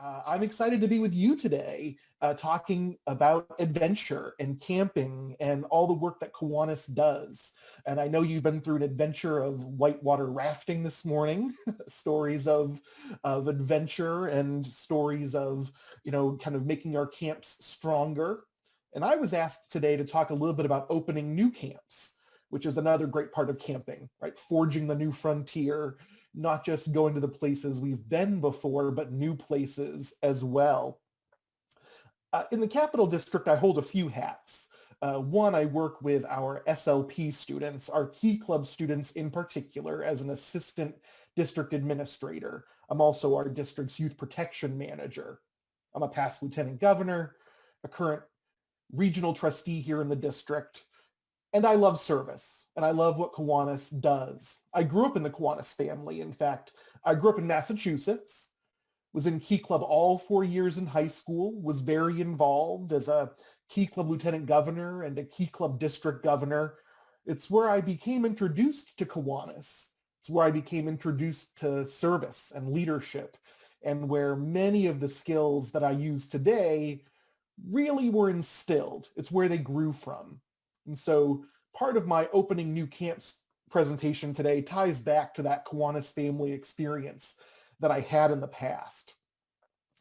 I'm excited to be with you today, talking about adventure and camping and all the work that Kiwanis does. And I know you've been through an adventure of whitewater rafting this morning, stories of adventure and stories of, kind of making our camps stronger. And I was asked today to talk a little bit about opening new camps, which is another great part of camping, right? Forging the new frontier, not just going to the places we've been before, but new places as well. In the Capital District, I hold a few hats. One, I work with our SLP students, our Key Club students in particular, as an assistant district administrator. I'm also our district's youth protection manager. I'm a past lieutenant governor, a current regional trustee here in the district, and I love service, and I love what Kiwanis does. I grew up in the Kiwanis family. In fact, I grew up in Massachusetts, was in Key Club all 4 years in high school, was very involved as a Key Club lieutenant governor and a Key Club district governor. It's where I became introduced to Kiwanis. It's where I became introduced to service and leadership, and where many of the skills that I use today really were instilled. It's where they grew from. And so part of my opening new camps presentation today ties back to that Kiwanis family experience that I had in the past.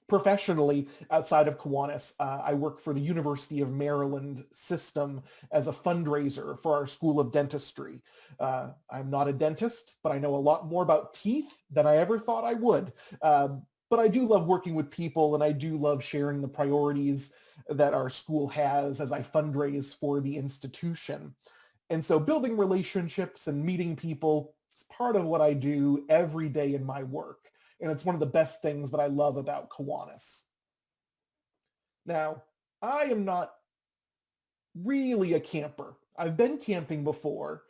Professionally, outside of Kiwanis, I work for the University of Maryland system as a fundraiser for our School of Dentistry. I'm not a dentist, but I know a lot more about teeth than I ever thought I would. But I do love working with people, and I do love sharing the priorities that our school has as I fundraise for the institution. And so building relationships and meeting people is part of what I do every day in my work. And it's one of the best things that I love about Kiwanis. Now, I am not really a camper. I've been camping before,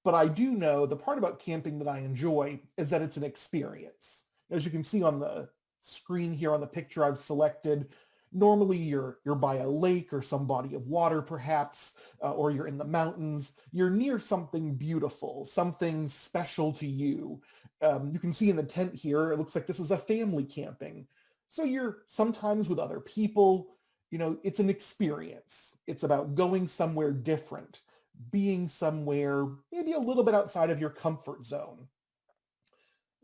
but I do know the part about camping that I enjoy is that it's an experience. As you can see on the screen here on the picture I've selected, normally you're by a lake or some body of water perhaps, or you're in the mountains. You're near something beautiful, something special to you. You can see in the tent here, it looks like this is a family camping. So you're sometimes with other people. It's an experience. It's about going somewhere different, being somewhere maybe a little bit outside of your comfort zone.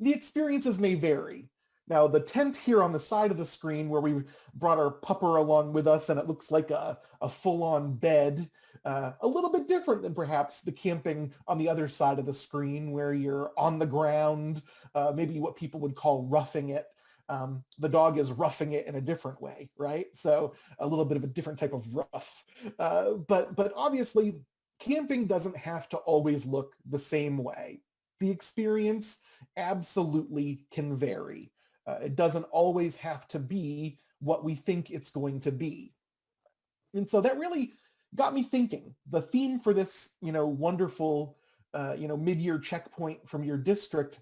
The experiences may vary. Now, the tent here on the side of the screen where we brought our pupper along with us, and it looks like a full-on bed, a little bit different than perhaps the camping on the other side of the screen where you're on the ground, maybe what people would call roughing it. The dog is roughing it in a different way, right? So a little bit of a different type of rough. But obviously, camping doesn't have to always look the same way. The experience absolutely can vary. It doesn't always have to be what we think it's going to be. And so that really got me thinking. The theme for this, wonderful, mid-year checkpoint from your district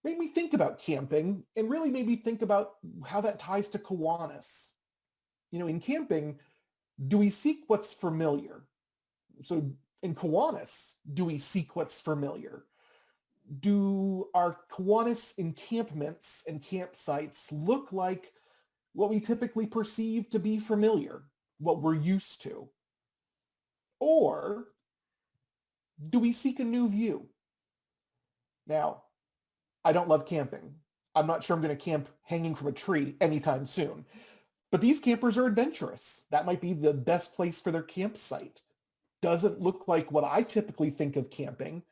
made me think about camping and really made me think about how that ties to Kiwanis. In camping, do we seek what's familiar? So in Kiwanis, do we seek what's familiar? Do our Kiwanis encampments and campsites look like what we typically perceive to be familiar, what we're used to? Or do we seek a new view? Now, I don't love camping. I'm not sure I'm going to camp hanging from a tree anytime soon. But these campers are adventurous. That might be the best place for their campsite. Doesn't look like what I typically think of camping,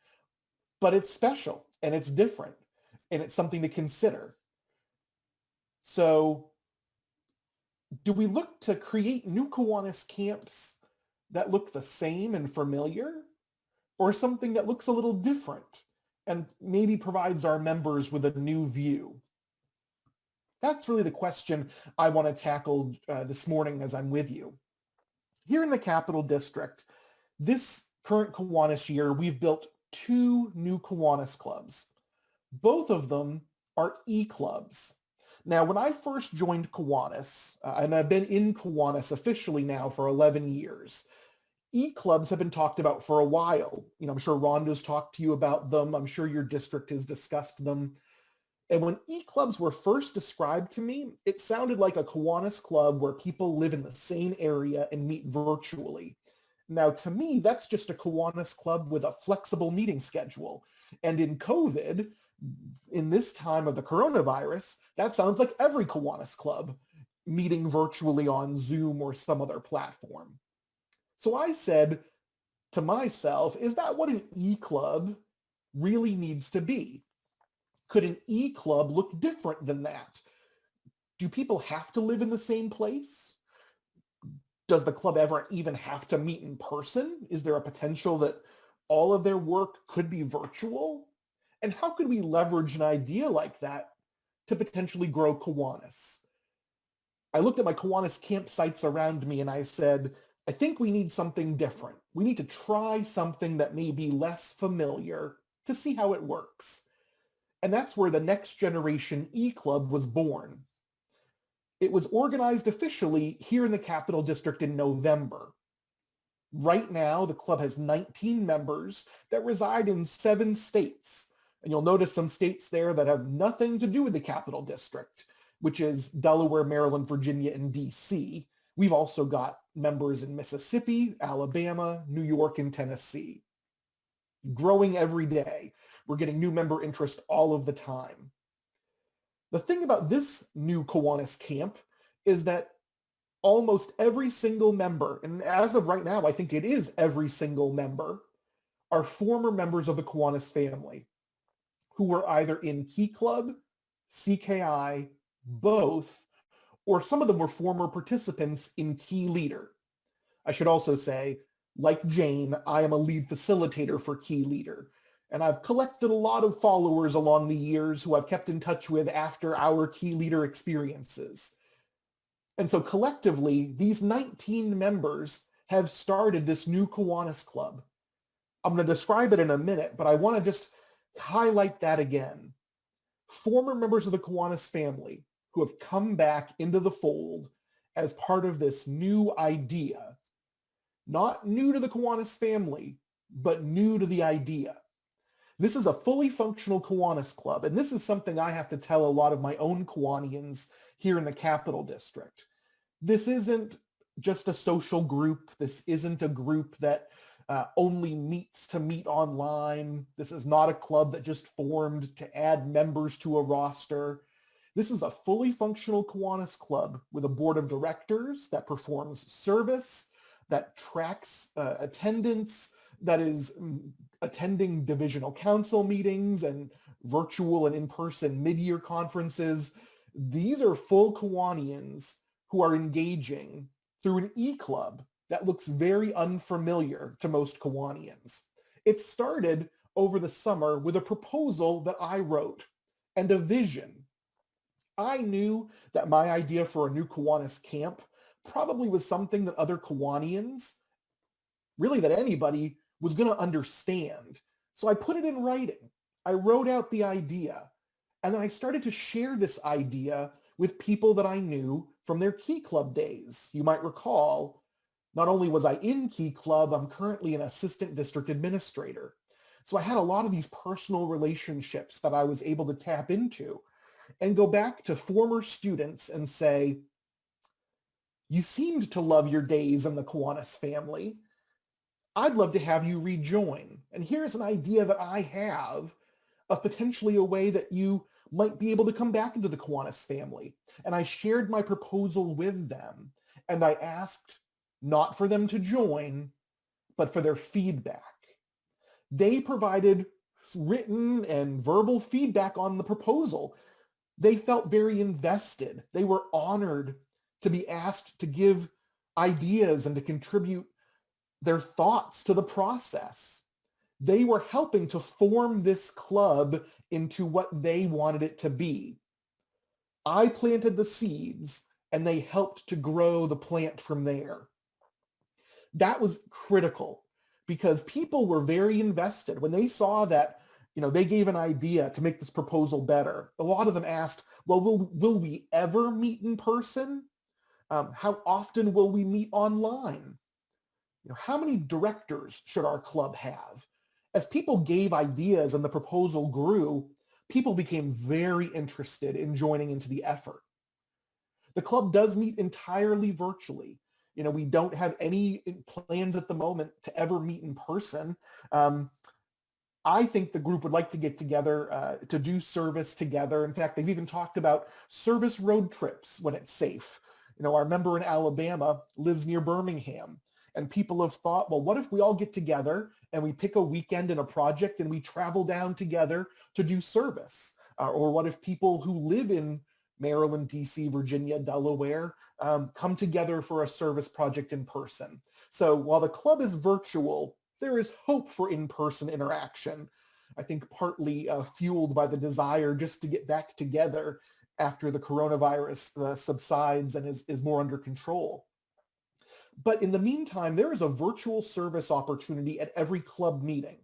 but it's special and it's different and it's something to consider. So do we look to create new Kiwanis camps that look the same and familiar, or something that looks a little different and maybe provides our members with a new view? That's really the question I want to tackle this morning as I'm with you. Here in the Capital District, this current Kiwanis year, we've built 2 new Kiwanis clubs. Both of them are E-clubs. Now, when I first joined Kiwanis, and I've been in Kiwanis officially now for 11 years, E-clubs have been talked about for a while. I'm sure Rhonda's talked to you about them. I'm sure your district has discussed them. And when e-clubs were first described to me, it sounded like a Kiwanis club where people live in the same area and meet virtually. Now, to me, that's just a Kiwanis club with a flexible meeting schedule. And in COVID, in this time of the coronavirus, that sounds like every Kiwanis club meeting virtually on Zoom or some other platform. So I said to myself, is that what an e-club really needs to be? Could an e-club look different than that? Do people have to live in the same place? Does the club ever even have to meet in person? Is there a potential that all of their work could be virtual? And how could we leverage an idea like that to potentially grow Kiwanis? I looked at my Kiwanis campsites around me and I said, I think we need something different. We need to try something that may be less familiar to see how it works. And that's where the Next Generation E-Club was born. It was organized officially here in the Capital District in November. Right now, the club has 19 members that reside in 7 states. And you'll notice some states there that have nothing to do with the Capital District, which is Delaware, Maryland, Virginia, and DC. We've also got members in Mississippi, Alabama, New York, and Tennessee. Growing every day. We're getting new member interest all of the time. The thing about this new Kiwanis camp is that almost every single member, and as of right now, I think it is every single member, are former members of the Kiwanis family who were either in Key Club, CKI, both, or some of them were former participants in Key Leader. I should also say, like Jane, I am a lead facilitator for Key Leader. And I've collected a lot of followers along the years who I've kept in touch with after our Key Leader experiences. And so collectively, these 19 members have started this new Kiwanis Club. I'm going to describe it in a minute, but I want to just highlight that again. Former members of the Kiwanis family who have come back into the fold as part of this new idea. Not new to the Kiwanis family, but new to the idea. This is a fully functional Kiwanis club, and this is something I have to tell a lot of my own Kiwanians here in the Capital District. This isn't just a social group. This isn't a group that only meets to meet online. This is not a club that just formed to add members to a roster. This is a fully functional Kiwanis club with a board of directors that performs service, that tracks attendance, that is attending divisional council meetings and virtual and in-person mid-year conferences. These are full Kiwanians who are engaging through an e-club that looks very unfamiliar to most Kiwanians. It started over the summer with a proposal that I wrote and a vision. I knew that my idea for a new Kiwanis camp probably was something that other Kiwanians, really that anybody, was going to understand. So I put it in writing. I wrote out the idea, and then I started to share this idea with people that I knew from their Key Club days. You might recall, not only was I in Key Club, I'm currently an assistant district administrator. So I had a lot of these personal relationships that I was able to tap into and go back to former students and say, you seemed to love your days in the Kiwanis family. I'd love to have you rejoin. And here's an idea that I have of potentially a way that you might be able to come back into the Kiwanis family. And I shared my proposal with them. And I asked not for them to join, but for their feedback. They provided written and verbal feedback on the proposal. They felt very invested. They were honored to be asked to give ideas and to contribute their thoughts to the process. They were helping to form this club into what they wanted it to be. I planted the seeds and they helped to grow the plant from there. That was critical because people were very invested. When they saw that, they gave an idea to make this proposal better, a lot of them asked, well, will we ever meet in person? How often will we meet online? How many directors should our club have? As people gave ideas and the proposal grew, people became very interested in joining into the effort. The club does meet entirely virtually. We don't have any plans at the moment to ever meet in person. I think the group would like to get together to do service together. In fact, they've even talked about service road trips when it's safe. Our member in Alabama lives near Birmingham, and people have thought, well, what if we all get together and we pick a weekend in a project and we travel down together to do service? Or what if people who live in Maryland, DC, Virginia, Delaware come together for a service project in person? So while the club is virtual, there is hope for in-person interaction. I think partly fueled by the desire just to get back together after the coronavirus subsides and is more under control. But in the meantime, there is a virtual service opportunity at every club meeting.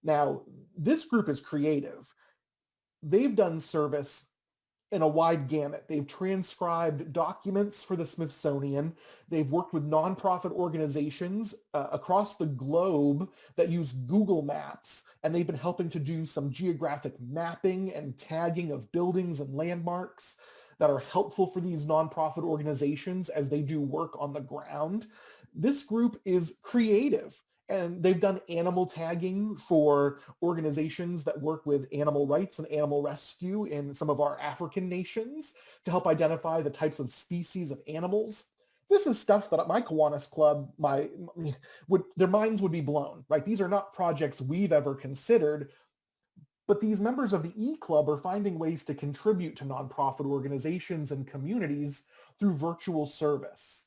Now, this group is creative. They've done service in a wide gamut. They've transcribed documents for the Smithsonian. They've worked with nonprofit organizations across the globe that use Google Maps, and they've been helping to do some geographic mapping and tagging of buildings and landmarks that are helpful for these nonprofit organizations as they do work on the ground. This group is creative. And they've done animal tagging for organizations that work with animal rights and animal rescue in some of our African nations to help identify the types of species of animals. This is stuff that at my Kiwanis club, their minds would be blown, right? These are not projects we've ever considered, but these members of the E-Club are finding ways to contribute to nonprofit organizations and communities through virtual service.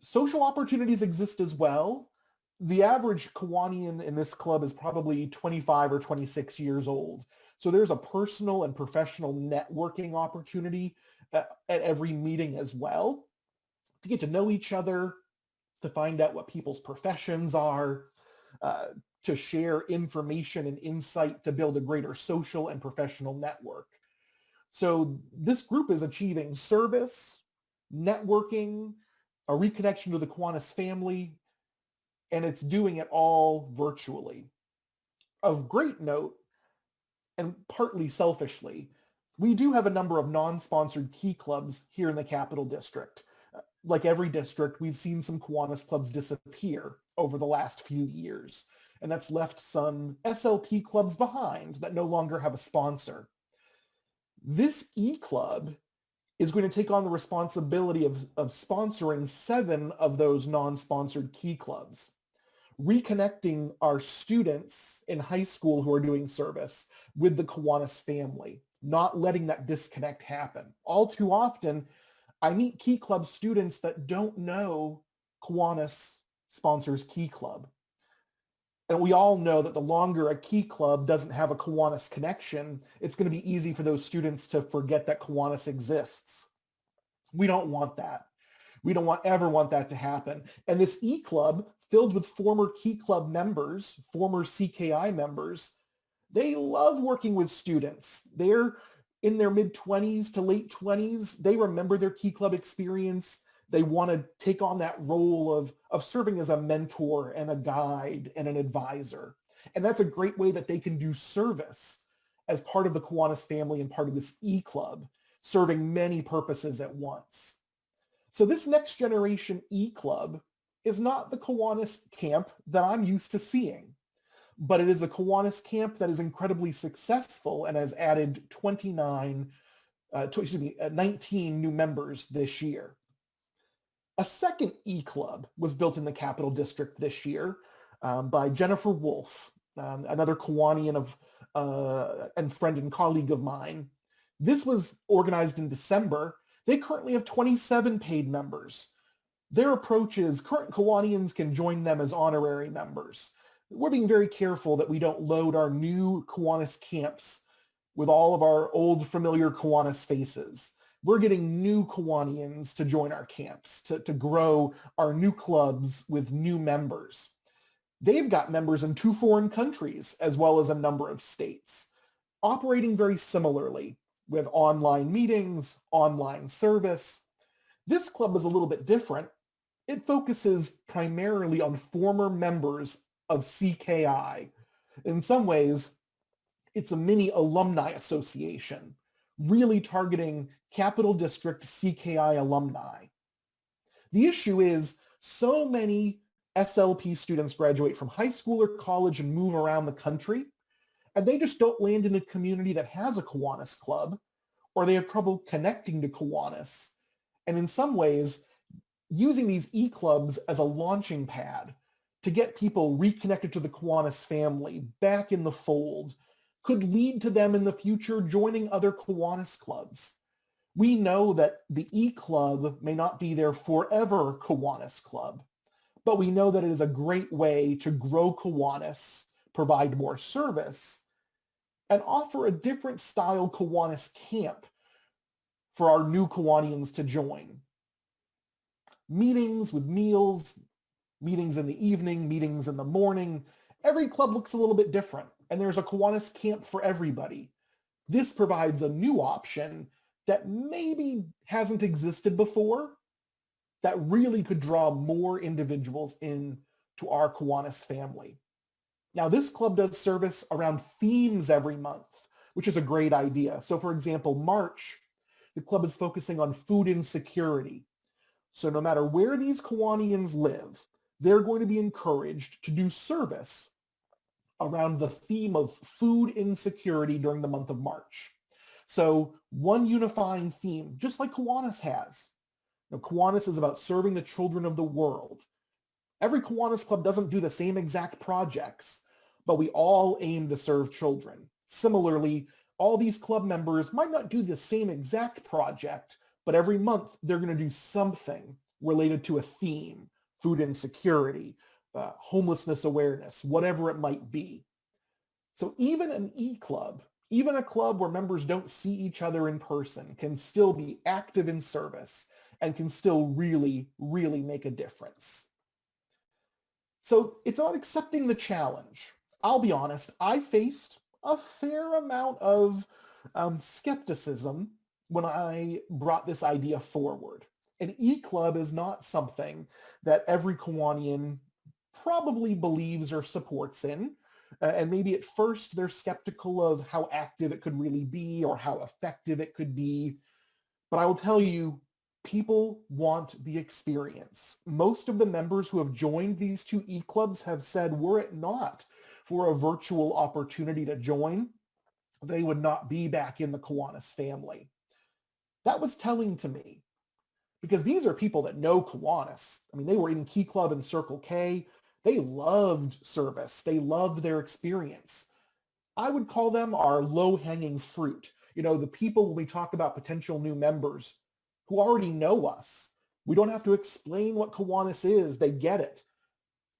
Social opportunities exist as well. The average Kiwanian in this club is probably 25 or 26 years old. So there's a personal and professional networking opportunity at every meeting as well, to get to know each other, to find out what people's professions are, to share information and insight to build a greater social and professional network. So this group is achieving service, networking, a reconnection to the Kiwanis family, and it's doing it all virtually. Of great note, and partly selfishly, we do have a number of non-sponsored key clubs here in the Capital District. Like every district, we've seen some Kiwanis clubs disappear over the last few years, and that's left some SLP clubs behind that no longer have a sponsor. This E-Club is going to take on the responsibility of sponsoring 7 of those non-sponsored key clubs, reconnecting our students in high school who are doing service with the Kiwanis family, not letting that disconnect happen. All too often, I meet Key Club students that don't know Kiwanis sponsors Key Club. And we all know that the longer a Key Club doesn't have a Kiwanis connection, it's going to be easy for those students to forget that Kiwanis exists. We don't want that. We don't ever want that to happen. And this E-Club, filled with former Key Club members, former CKI members, they love working with students. They're in their mid-20s to late 20s. They remember their Key Club experience. They want to take on that role of serving as a mentor and a guide and an advisor. And that's a great way that they can do service as part of the Kiwanis family and part of this E-Club, serving many purposes at once. So this next generation E-Club is not the Kiwanis camp that I'm used to seeing, but it is a Kiwanis camp that is incredibly successful and has added 19 new members this year. A second E-Club was built in the Capital District this year by Jennifer Wolf, another Kiwanian and friend and colleague of mine. This was organized in December. They currently have 27 paid members. Their approach is current Kiwanians can join them as honorary members. We're being very careful that we don't load our new Kiwanis camps with all of our old familiar Kiwanis faces. We're getting new Kiwanians to join our camps, to grow our new clubs with new members. They've got members in 2 foreign countries, as well as a number of states, operating very similarly with online meetings, online service. This club is a little bit different. It focuses primarily on former members of CKI. In some ways, It's a mini alumni association, really targeting Capital District CKI alumni. The issue is so many SLP students graduate from high school or college and move around the country, and they just don't land in a community that has a Kiwanis club, or they have trouble connecting to Kiwanis. And in some ways, using these e-clubs as a launching pad to get people reconnected to the Kiwanis family, back in the fold, could lead to them in the future joining other Kiwanis clubs. We know that the e-club may not be their forever Kiwanis club, but we know that it is a great way to grow Kiwanis, provide more service, and offer a different style Kiwanis camp for our new Kiwanians to join. Meetings with meals, meetings in the evening, meetings in the morning. Every club looks a little bit different, and there's a Kiwanis camp for everybody. This provides a new option that maybe hasn't existed before, that really could draw more individuals in to our Kiwanis family. Now, this club does service around themes every month, which is a great idea. So for example, March, the club is focusing on food insecurity. So no matter where these Kiwanians live, they're going to be encouraged to do service around the theme of food insecurity during the month of March. So one unifying theme, just like Kiwanis has. Now, Kiwanis is about serving the children of the world. Every Kiwanis club doesn't do the same exact projects, but we all aim to serve children. Similarly, all these club members might not do the same exact project, but every month they're going to do something related to a theme, food insecurity, homelessness awareness, whatever it might be. So even an e-club, even a club where members don't see each other in person, can still be active in service and can still really, really make a difference. So it's about accepting the challenge. I'll be honest, I faced a fair amount of skepticism when I brought this idea forward. An e-club is not something that every Kiwanian probably believes or supports in. And maybe at first they're skeptical of how active it could really be or how effective it could be. But I will tell you, people want the experience. Most of the members who have joined these two e-clubs have said, were it not for a virtual opportunity to join, they would not be back in the Kiwanis family. That was telling to me, because these are people that know Kiwanis. I mean, they were in Key Club and Circle K. They loved service. They loved their experience. I would call them our low-hanging fruit. You know, the people when we talk about potential new members who already know us. We don't have to explain what Kiwanis is. They get it.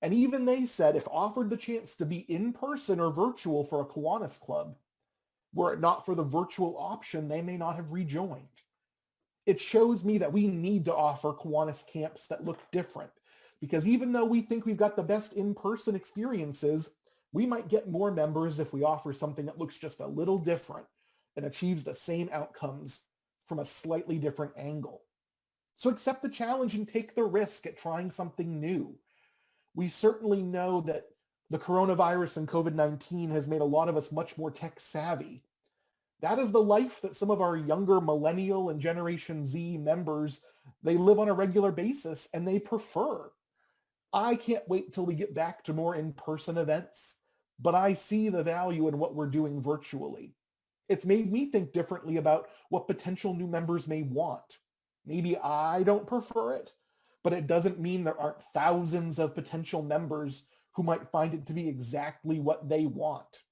And even they said if offered the chance to be in person or virtual for a Kiwanis club, were it not for the virtual option, they may not have rejoined. It shows me that we need to offer Kiwanis camps that look different, because even though we think we've got the best in-person experiences, we might get more members if we offer something that looks just a little different and achieves the same outcomes from a slightly different angle. So accept the challenge and take the risk at trying something new. We certainly know that the coronavirus and COVID-19 has made a lot of us much more tech savvy. That is the life that some of our younger millennial and Generation Z members, they live on a regular basis and they prefer. I can't wait till we get back to more in-person events, but I see the value in what we're doing virtually. It's made me think differently about what potential new members may want. Maybe I don't prefer it, but it doesn't mean there aren't thousands of potential members who might find it to be exactly what they want.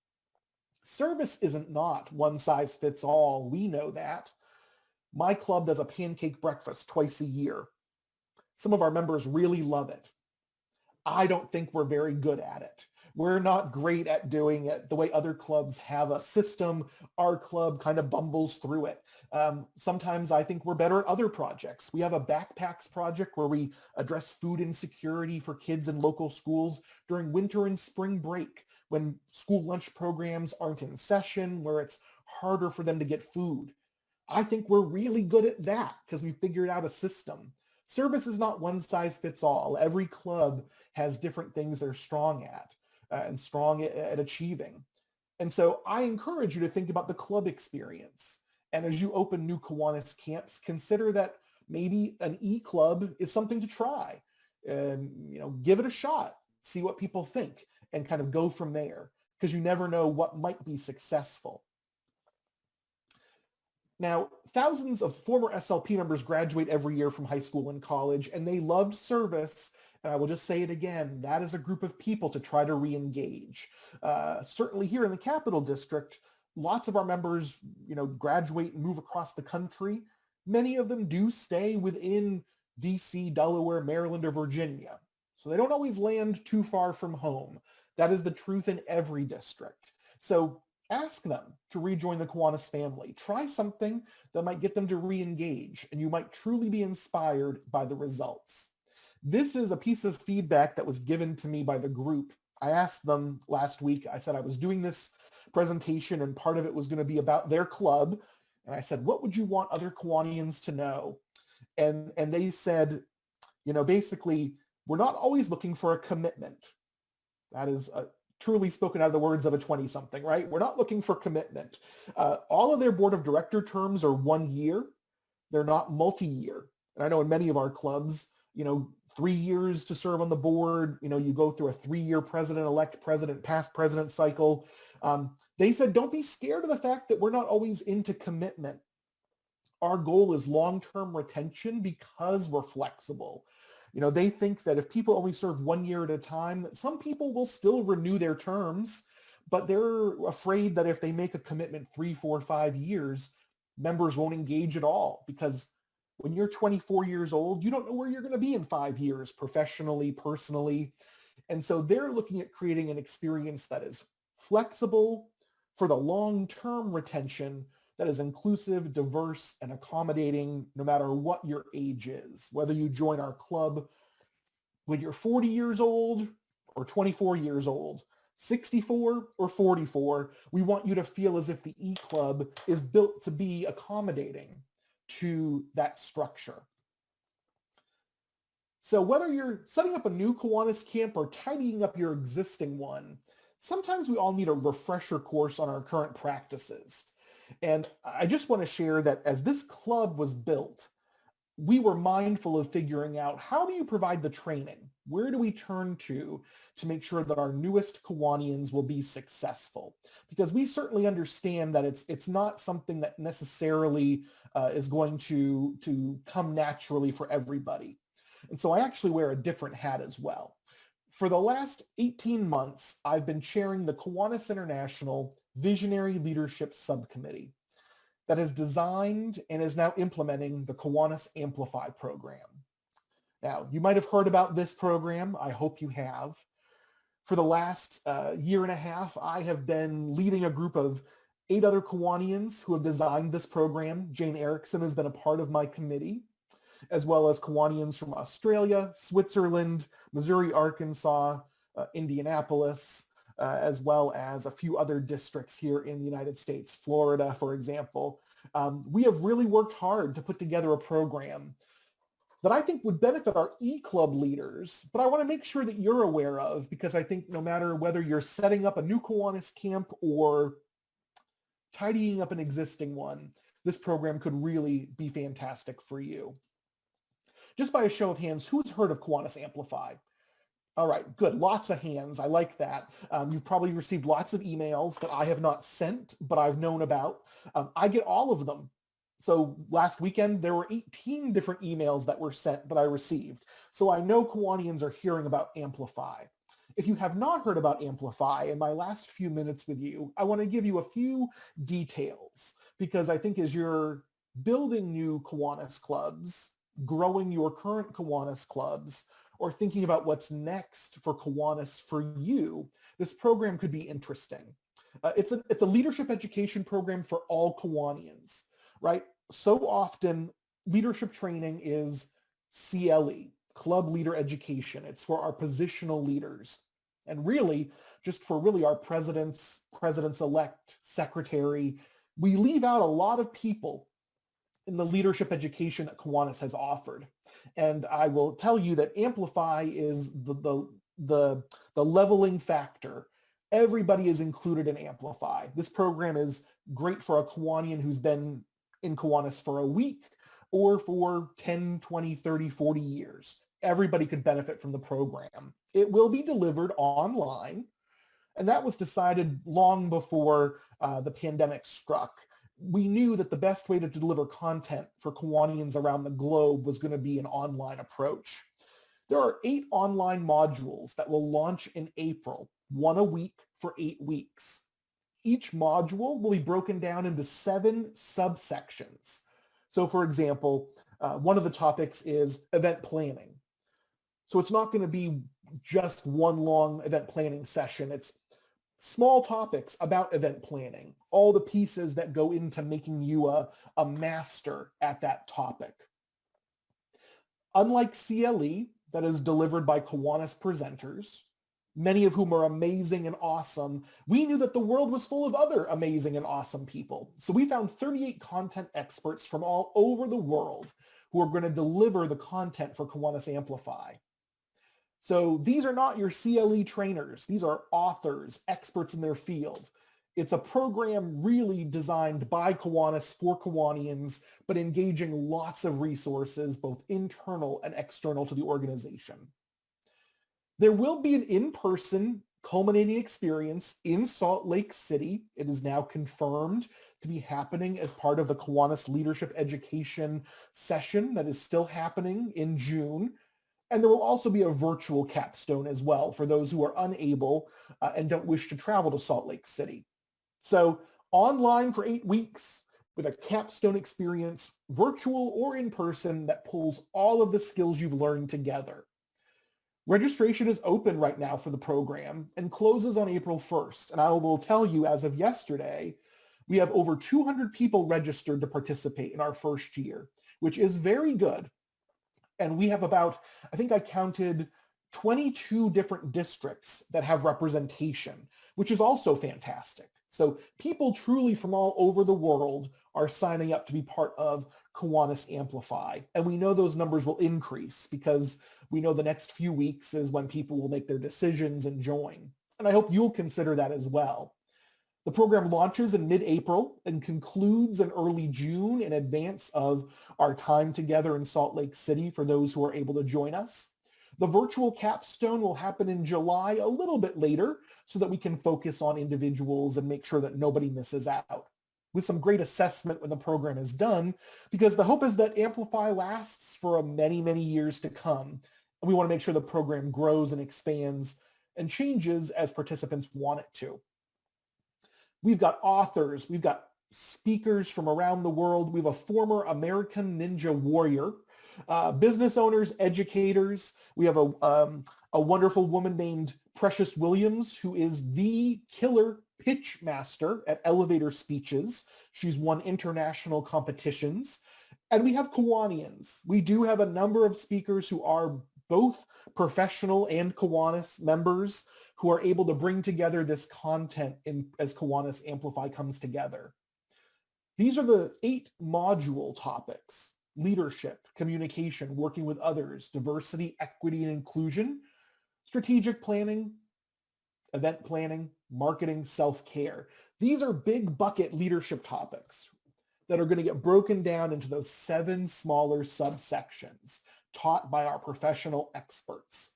Service isn't not one size fits all. We know that. My club does a pancake breakfast twice a year. Some of our members really love it. I don't think we're very good at it. We're not great at doing it the way other clubs have a system. Our club kind of bumbles through it. Sometimes I think we're better at other projects. We have a backpacks project where we address food insecurity for kids in local schools during winter and spring break, when school lunch programs aren't in session, where it's harder for them to get food. I think we're really good at that because we figured out a system. Service is not one size fits all. Every club has different things they're strong at and strong at achieving. And so I encourage you to think about the club experience. And as you open new Kiwanis camps, consider that maybe an e-club is something to try. And, give it a shot, see what people think, and kind of go from there, because you never know what might be successful. Now, thousands of former SLP members graduate every year from high school and college, and they loved service. And I will just say it again, that is a group of people to try to re-engage. Certainly here in the Capital District, lots of our members, graduate and move across the country. Many of them do stay within DC, Delaware, Maryland, or Virginia. So they don't always land too far from home. That is the truth in every district. So ask them to rejoin the Kiwanis family. Try something that might get them to re-engage, and you might truly be inspired by the results. This is a piece of feedback that was given to me by the group. I asked them last week, I said I was doing this presentation and part of it was going to be about their club. And I said, what would you want other Kiwanians to know? And they said, basically, we're not always looking for a commitment. That is truly spoken out of the words of a 20-something, right? We're not looking for commitment. All of their board of director terms are 1 year. They're not multi-year. And I know in many of our clubs, 3 years to serve on the board, you go through a 3-year president-elect, past president cycle. They said, don't be scared of the fact that we're not always into commitment. Our goal is long-term retention because we're flexible. They think that if people only serve 1 year at a time, that some people will still renew their terms, but they're afraid that if they make a commitment 3, 4, 5 years, members won't engage at all, because when you're 24 years old, you don't know where you're going to be in 5 years, professionally, personally. And so they're looking at creating an experience that is flexible for the long-term retention, that is inclusive, diverse, and accommodating no matter what your age is. Whether you join our club when you're 40 years old or 24 years old, 64 or 44, we want you to feel as if the E-Club is built to be accommodating to that structure. So whether you're setting up a new Kiwanis camp or tidying up your existing one, sometimes we all need a refresher course on our current practices. And I just want to share that as this club was built, we were mindful of figuring out, how do you provide the training? Where do we turn to make sure that our newest Kiwanians will be successful? Because we certainly understand that it's not something that necessarily is going to come naturally for everybody. And so I actually wear a different hat as well. For the last 18 months, I've been chairing the Kiwanis International Visionary Leadership Subcommittee that has designed and is now implementing the Kiwanis Amplify program. Now, you might have heard about this program. I hope you have. For the last year and a half, I have been leading a group of 8 other Kiwanians who have designed this program. Jane Erickson has been a part of my committee, as well as Kiwanians from Australia, Switzerland, Missouri, Arkansas, Indianapolis, as well as a few other districts here in the United States, Florida, for example. We have really worked hard to put together a program that I think would benefit our E-Club leaders, but I want to make sure that you're aware of, because I think no matter whether you're setting up a new Kiwanis camp or tidying up an existing one, this program could really be fantastic for you. Just by a show of hands, who's heard of Kiwanis Amplify? All right, good. Lots of hands. I like that. You've probably received lots of emails that I have not sent, but I've known about. I get all of them. So last weekend, there were 18 different emails that were sent that I received. So I know Kiwanians are hearing about Amplify. If you have not heard about Amplify, in my last few minutes with you, I want to give you a few details, because I think as you're building new Kiwanis clubs, growing your current Kiwanis clubs, or thinking about what's next for Kiwanis for you, this program could be interesting. It's a leadership education program for all Kiwanians, right? So often leadership training is CLE, Club Leader Education. It's for our positional leaders. And really, just for really our presidents-elect, secretary, we leave out a lot of people in the leadership education that Kiwanis has offered. And I will tell you that Amplify is the leveling factor. everybody is included in Amplify. This program is great for a Kiwanian who's been in Kiwanis for a week or for 10, 20, 30, 40 years. Everybody could benefit from the program. It will be delivered online, and that was decided long before the pandemic struck. We knew that the best way to deliver content for Kiwanians around the globe was going to be an online approach. There are 8 online modules that will launch in April, 1 a week for 8 weeks. Each module will be broken down into 7 subsections. So for example, one of the topics is event planning. So it's not going to be just one long event planning session. It's small topics about event planning, all the pieces that go into making you a master at that topic. Unlike CLE, that is delivered by Kiwanis presenters, many of whom are amazing and awesome, we knew that the world was full of other amazing and awesome people. So we found 38 content experts from all over the world who are going to deliver the content for Kiwanis Amplify. So these are not your CLE trainers. These are authors, experts in their field. It's a program really designed by Kiwanis for Kiwanians, but engaging lots of resources, both internal and external to the organization. There will be an in-person culminating experience in Salt Lake City. It is now confirmed to be happening as part of the Kiwanis Leadership Education session that is still happening in June. And there will also be a virtual capstone as well for those who are unable and don't wish to travel to Salt Lake City. So online for 8 weeks with a capstone experience, virtual or in person, that pulls all of the skills you've learned together. Registration is open right now for the program and closes on April 1st. And I will tell you, as of yesterday, we have over 200 people registered to participate in our first year, which is very good. And we have about, I think I counted 22 different districts that have representation, which is also fantastic. So people truly from all over the world are signing up to be part of Kiwanis Amplify. And we know those numbers will increase because we know the next few weeks is when people will make their decisions and join. And I hope you'll consider that as well. The program launches in mid-April and concludes in early June in advance of our time together in Salt Lake City for those who are able to join us. The virtual capstone will happen in July, a little bit later, so that we can focus on individuals and make sure that nobody misses out, with some great assessment when the program is done, because the hope is that Amplify lasts for many, many years to come. And we want to make sure the program grows and expands and changes as participants want it to. We've got authors, we've got speakers from around the world. We have a former American Ninja Warrior, business owners, educators. We have a wonderful woman named Precious Williams, who is the killer pitch master at elevator speeches. She's won international competitions. And we have Kiwanians. We do have a number of speakers who are both professional and Kiwanis members who are able to bring together this content as Kiwanis Amplify comes together. These are the 8 module topics: leadership, communication, working with others, diversity, equity, and inclusion, strategic planning, event planning, marketing, self-care. These are big bucket leadership topics that are going to get broken down into those 7 smaller subsections taught by our professional experts.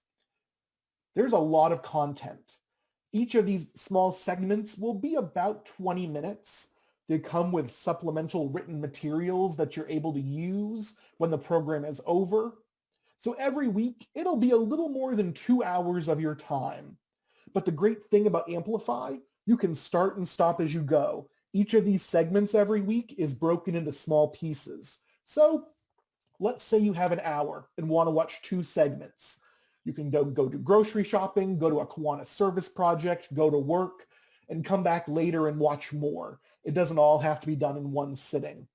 There's a lot of content. Each of these small segments will be about 20 minutes. They come with supplemental written materials that you're able to use when the program is over. So every week, it'll be a little more than 2 hours of your time. But the great thing about Amplify, you can start and stop as you go. Each of these segments every week is broken into small pieces. So let's say you have an hour and want to watch 2 segments. You can go do grocery shopping, go to a Kiwanis service project, go to work, and come back later and watch more. It doesn't all have to be done in one sitting.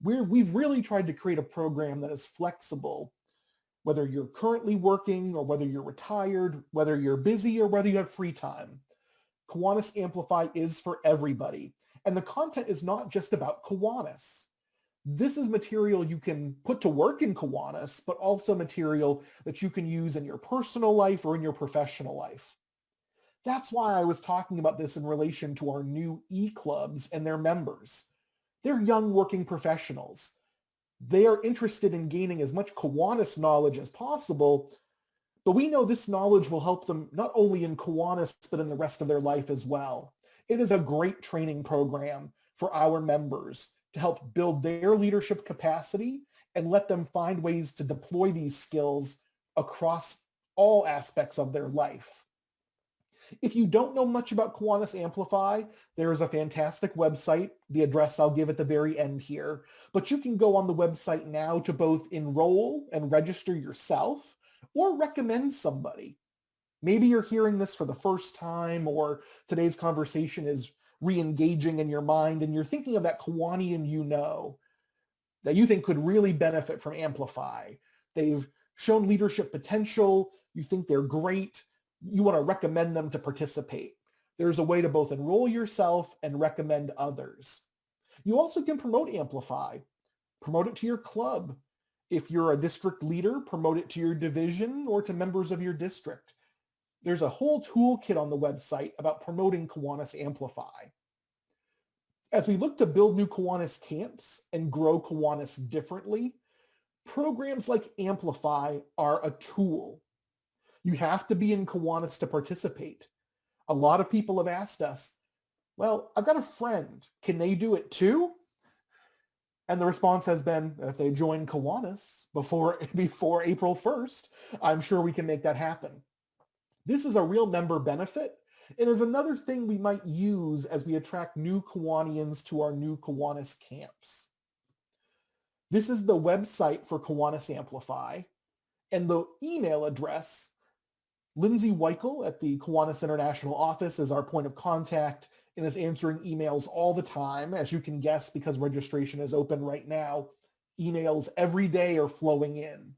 We've really tried to create a program that is flexible, whether you're currently working or whether you're retired, whether you're busy or whether you have free time. Kiwanis Amplify is for everybody. And the content is not just about Kiwanis. This is material you can put to work in Kiwanis, but also material that you can use in your personal life or in your professional life. That's why I was talking about this in relation to our new e-clubs and their members. They're young working professionals. They are interested in gaining as much Kiwanis knowledge as possible, but we know this knowledge will help them not only in Kiwanis, but in the rest of their life as well. It is a great training program for our members to help build their leadership capacity and let them find ways to deploy these skills across all aspects of their life. If you don't know much about Kiwanis Amplify, there is a fantastic website, the address I'll give at the very end here, but you can go on the website now to both enroll and register yourself or recommend somebody. Maybe you're hearing this for the first time, or today's conversation is re-engaging in your mind and you're thinking of that Kiwanian you know that you think could really benefit from Amplify. They've shown leadership potential, you think they're great, you want to recommend them to participate. There's a way to both enroll yourself and recommend others. You also can promote Amplify. Promote it to your club. If you're a district leader, promote it to your division or to members of your district. There's a whole toolkit on the website about promoting Kiwanis Amplify. As we look to build new Kiwanis camps and grow Kiwanis differently, programs like Amplify are a tool. You have to be in Kiwanis to participate. A lot of people have asked us, well, I've got a friend. Can they do it too? And the response has been, if they join Kiwanis before April 1st, I'm sure we can make that happen. This is a real member benefit and is another thing we might use as we attract new Kiwanians to our new Kiwanis camps. This is the website for Kiwanis Amplify, and the email address, Lindsay Weichel at the Kiwanis International Office is our point of contact and is answering emails all the time. As you can guess, because registration is open right now, emails every day are flowing in.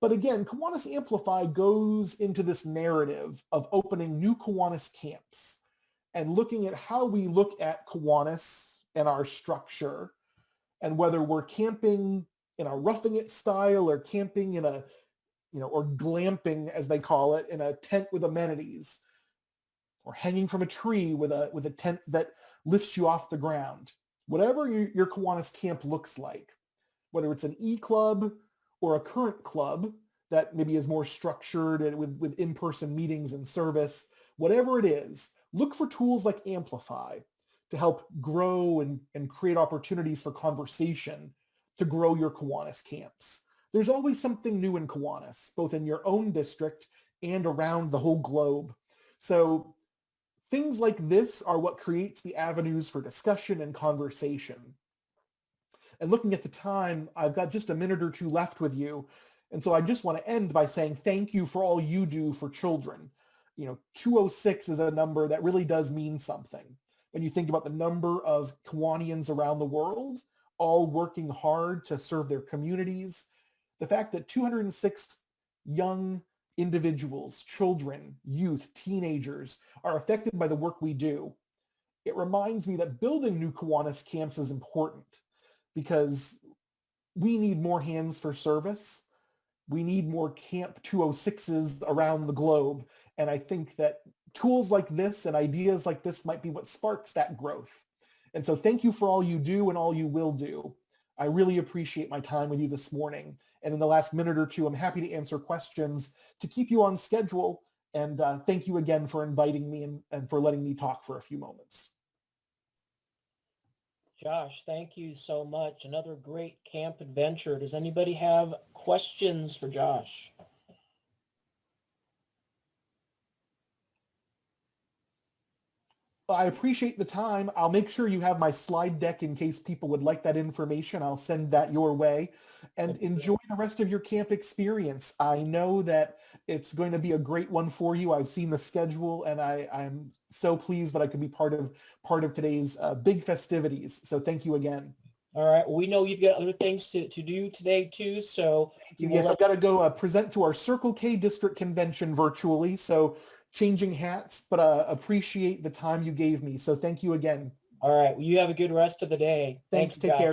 But again, Kiwanis Amplify goes into this narrative of opening new Kiwanis camps and looking at how we look at Kiwanis and our structure, and whether we're camping in a roughing it style or camping in a, or glamping as they call it, in a tent with amenities, or hanging from a tree with a tent that lifts you off the ground. Whatever your Kiwanis camp looks like, whether it's an e-club or a current club that maybe is more structured and with in-person meetings and service, whatever it is, look for tools like Amplify to help grow and create opportunities for conversation to grow your Kiwanis camps. There's always something new in Kiwanis, both in your own district and around the whole globe. So things like this are what creates the avenues for discussion and conversation. And looking at the time, I've got just a minute or two left with you. And so I just want to end by saying thank you for all you do for children. 206 is a number that really does mean something. When you think about the number of Kiwanians around the world, all working hard to serve their communities, the fact that 206 young individuals, children, youth, teenagers are affected by the work we do, it reminds me that building new Kiwanis camps is important because we need more hands for service. We need more Camp 206s around the globe. And I think that tools like this and ideas like this might be what sparks that growth. And so thank you for all you do and all you will do. I really appreciate my time with you this morning. And in the last minute or two, I'm happy to answer questions to keep you on schedule. And thank you again for inviting me and for letting me talk for a few moments. Josh, thank you so much. Another great camp adventure. Does anybody have questions for Josh? I appreciate the time. I'll make sure you have my slide deck in case people would like that information. I'll send that your way. And enjoy the rest of your camp experience. I know that it's going to be a great one for you. I've seen the schedule, and I'm so pleased that I could be part of today's big festivities. So thank you again. All right. We know you've got other things to do today too. So yes, I've got to go present to our Circle K district convention virtually. So changing hats, but appreciate the time you gave me. So thank you again. All right. Well, you have a good rest of the day. Thanks. Take care.